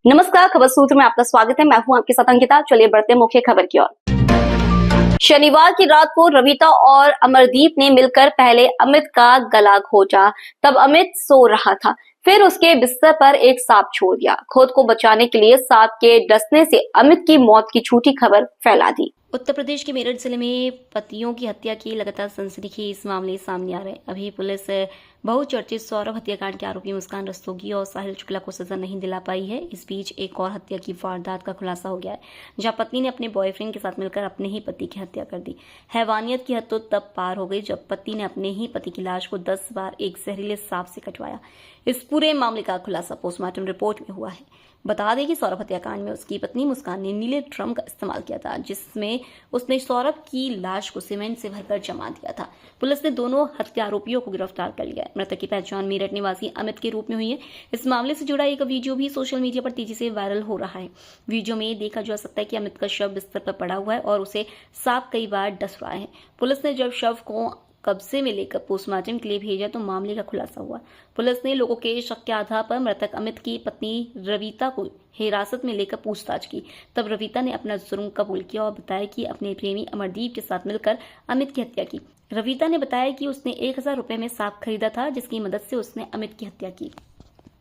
नमस्कार, खबर सूत्र में आपका स्वागत है। मैं हूं आपके साथ अंकिता। चलिए बढ़ते हैं मुख्य खबर की ओर। शनिवार की रात को रविता और अमरदीप ने मिलकर पहले अमित का गला घोंटा। तब अमित सो रहा था, फिर उसके बिस्तर पर एक सांप छोड़ दिया। खुद को बचाने के लिए सांप के डसने से अमित की मौत की झूठी खबर फैला दी। उत्तर प्रदेश के मेरठ जिले में पतियों की हत्या की लगातार सनसनीखेज मामले सामने आ रहे हैं। अभी पुलिस बहुचर्चित सौरभ हत्याकांड के आरोपी मुस्कान रस्तोगी और साहिल शुक्ला को सजा नहीं दिला पाई है। इस बीच एक और हत्या की वारदात का खुलासा हो गया है, जहां पत्नी ने अपने बॉयफ्रेंड के साथ मिलकर अपने ही पति की हत्या कर दी। हैवानियत की हद तो तब पार हो गई जब पति ने अपने ही पति की लाश को 10 बार एक जहरीले सांप से कटवाया। इस पूरे मामले का खुलासा पोस्टमार्टम रिपोर्ट में हुआ है। बता दें कि सौरभ हत्याकांड में उसकी पत्नी मुस्कान ने नीले ड्रम का इस्तेमाल किया था, जिसमें उसने सौरभ की लाश को सीमेंट से भरकर जमा दिया था। पुलिस ने दोनों हत्या आरोपियों को गिरफ्तार कर लिया है। मृतक की पहचान मेरठ निवासी अमित के रूप में हुई है। इस मामले से जुड़ा एक वीडियो भी सोशल मीडिया पर तेजी से वायरल हो रहा है। वीडियो में देखा जा सकता है कि अमित का शव बिस्तर पर पड़ा हुआ है और उसे सांप कई बार डस रहा है। पुलिस ने जब शव को कब्जे में लेकर पोस्टमार्टम के लिए भेजा तो मामले का खुलासा हुआ। पुलिस ने लोगों के शक के आधार पर मृतक अमित की पत्नी रविता को हिरासत में लेकर पूछताछ की। तब रविता ने अपना जुर्म कबूल किया और बताया कि अपने प्रेमी अमरदीप के साथ मिलकर अमित की हत्या की। रविता ने बताया कि उसने 1000 रुपए में सांप खरीदा था, जिसकी मदद से उसने अमित की हत्या की।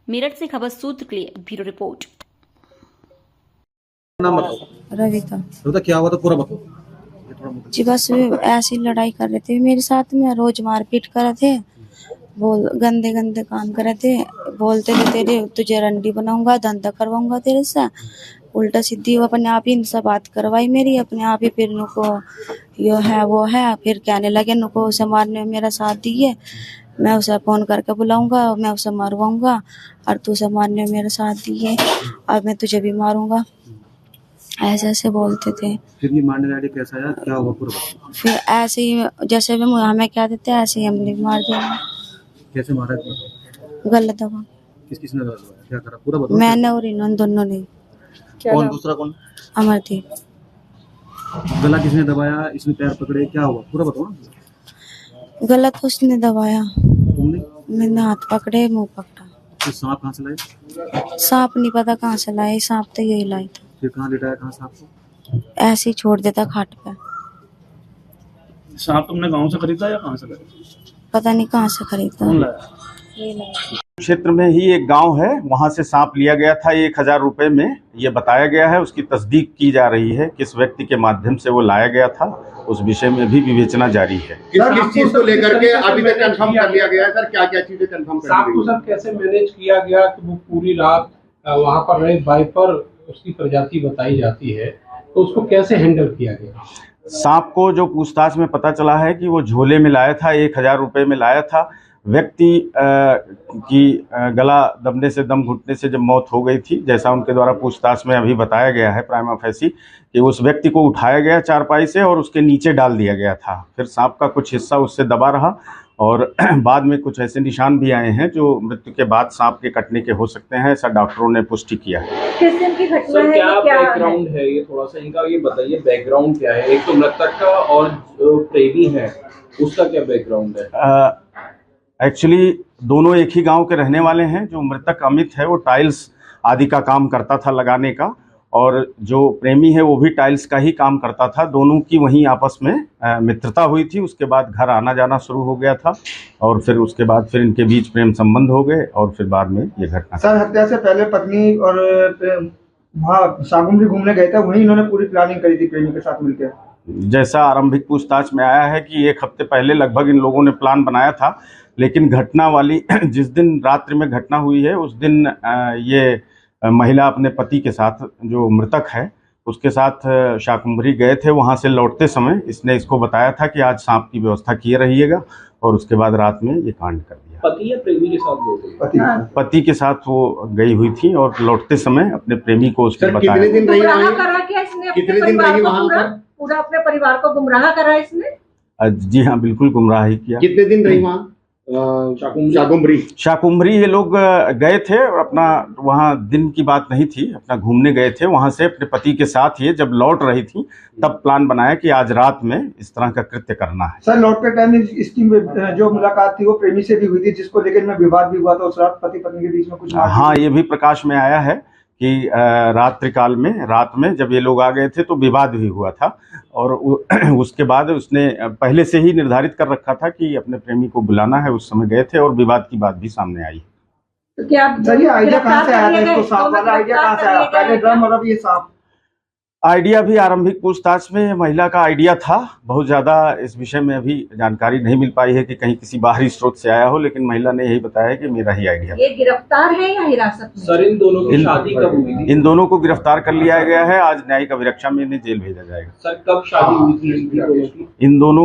मेरठ से खबर सूत्र के लिए ब्यूरो रिपोर्ट। नाम बताओ। रविता। क्या हुआ था पूरा बताओ। जी बस ऐसी लड़ाई कर रहे थे मेरे साथ में, रोज मारपीट कर रहे थे, गंदे गंदे काम कर रहे थे। बोलते थे तेरे तुझे रंडी बनाऊंगा, धंधा करवाऊंगा तेरे से। उल्टा सीधी वो अपने आप ही इनसे बात करवाई मेरी, अपने आप ही। फिर नुको यो है वो है, फिर कहने लगे नुको उसे मारने में मेरा साथ दिए, मैं उसे फोन करके बुलाऊंगा, मैं उसे मारवाऊंगा, और तू उसे मारने में मेरा साथ दिए, अब मैं तुझे भी मारूंगा। ऐसे ऐसे बोलते थे। फिर ये मारने वाले कैसा आया, क्या हुआ पूरा बताओ। फिर ऐसे ही जैसे भी हमें क्या देते हैं ऐसे ही हमने मार दिया। कैसे मारा है? गलत दबा। किस किसने दबाया, क्या करा पूरा बताओ। मैंने और इन्होंने दोनों ने। कौन दूसरा कौन? अमरदीप। गला किसने दबाया, इसने पैर पकड़े, क्या हुआ पूरा बताओ ना। गलत उसने दबाया, तुमने? मैंने हाथ पकड़े, मुंह पकड़ा। फिर सांप कहाँ से लाए? सांप नहीं पता कहाँ से लाए, सांप तो यही लाई था। फिर कहाँ लिटाया, कहाँ सांप को? ऐसे ही छोड़ देता खाट पे। सांप तुमने गांव से खरीदा या कहाँ से खरीदा? पता नहीं कहाँ से खरीदा। कौन लाया? क्षेत्र में ही एक गांव है, वहां से सांप लिया गया था 1000 रुपए में, ये बताया गया है। उसकी तस्दीक की जा रही है, किस व्यक्ति के माध्यम से वो लाया गया था, उस विषय में भी विवेचना जारी है। किस चीज को लेकर के अभी तक कंफर्म कर लिया गया है सर? क्या क्या चीजें कंफर्म कर ली गई? सर कैसे मैनेज किया गया कि वो पूरी रात वहां पर रहे? वाइपर उसकी प्रजाति बताई जाती है, तो उसको कैसे हैंडल किया गया? सांप को जो पूछताछ में पता चला है कि वो झोले में लाया था, 1000 रुपए में लाया था। व्यक्ति की गला दबने से, दम घुटने से जब मौत हो गई थी, जैसा उनके द्वारा पूछताछ में अभी बताया गया है प्राइमा फेसी, कि उस व्यक्ति को उठाया गया चारपाई से और उसके नीचे डाल दिया गया था। फिर सांप का कुछ हिस्सा उससे दबा रहा और बाद में कुछ ऐसे निशान भी आए हैं जो मृत्यु के बाद सांप के कटने के हो सकते हैं, ऐसा डॉक्टरों ने पुष्टि किया है। किस दिन की घटना है? क्या क्या बैकग्राउंड है ये, थोड़ा सा इनका ये बताइए, बैकग्राउंड क्या है? एक तो मृतक का और जो प्रेमी है उसका क्या बैकग्राउंड है? एक्चुअली दोनों एक ही गांव के रहने वाले हैं। जो मृतक अमित है वो टाइल्स आदि का काम करता था लगाने का, और जो प्रेमी है वो भी टाइल्स का ही काम करता था। दोनों की वहीं आपस में मित्रता हुई थी। उसके बाद घर आना जाना शुरू हो गया था और फिर उसके बाद फिर इनके बीच प्रेम संबंध हो गए और फिर बाद में ये घटना। सर हत्या से पहले पत्नी और वहाँ सागुमरी घूमने गए थे, वहीं इन्होंने पूरी प्लानिंग करी थी प्रेमी के साथ मिलकर। जैसा आरंभिक पूछताछ में आया है कि 1 हफ्ते पहले लगभग इन लोगों ने प्लान बनाया था, लेकिन घटना वाली जिस दिन रात्रि में घटना हुई है उस दिन ये महिला अपने पति के साथ, जो मृतक है उसके साथ शाकुंभरी गए थे। वहां से लौटते समय इसने इसको बताया था कि आज सांप की व्यवस्था किए रहिएगा, और उसके बाद रात में ये कांड कर दिया। पति या प्रेमी के साथ गए थे? पति के साथ वो गई हुई थी और लौटते समय अपने प्रेमी को उसने बताया। कितने दिन रही गुमराह वहाँ? करा क्या इसने? कितने दिन रही वहाँ पर? पूरा अपने परिवार को गुमराह करा इसने? जी हाँ, बिल्कुल गुमराही किया। कितने दिन रही वहाँ? शाकुंभरी ये लोग गए थे और अपना, वहाँ दिन की बात नहीं थी, अपना घूमने गए थे। वहाँ से अपने पति के साथ ये जब लौट रही थी तब प्लान बनाया कि आज रात में इस तरह का कृत्य करना है। सर लौटते टाइम इसकी जो मुलाकात थी वो प्रेमी से भी हुई थी, जिसको लेकर इनमें विवाद भी हुआ था उस रात, पति पत्नी के बीच में कुछ। हाँ, ये भी प्रकाश में आया है कि रात में जब ये लोग आ गए थे तो विवाद भी हुआ था, और उसके बाद उसने पहले से ही निर्धारित कर रखा था कि अपने प्रेमी को बुलाना है। उस समय गए थे और विवाद की बात भी सामने आई। तो क्या आप सर ये आइडिया कहाँ से आया था, गिरफ्तार इसको सांप वाला आइडिया कहाँ से आया? पहले ड्रम मतलब ये सांप आइडिया भी आरंभिक पूछताछ में महिला का आइडिया था। बहुत ज़्यादा इस विषय में अभी जानकारी नहीं मिल पाई है कि कहीं किसी बाहरी स्रोत से आया हो, लेकिन महिला ने यही बताया कि मेरा ही आइडिया। ये गिरफ्तार है या हिरासत में? सर इन दोनों की शादी कब हुई थी? इन दोनों को गिरफ्तार कर लिया गया है। आज न्यायिक अभिरक्षा में इन्हें जेल भेजा जाएगा। सर कब शादी हुई थी इन दोनों की? इन दोनों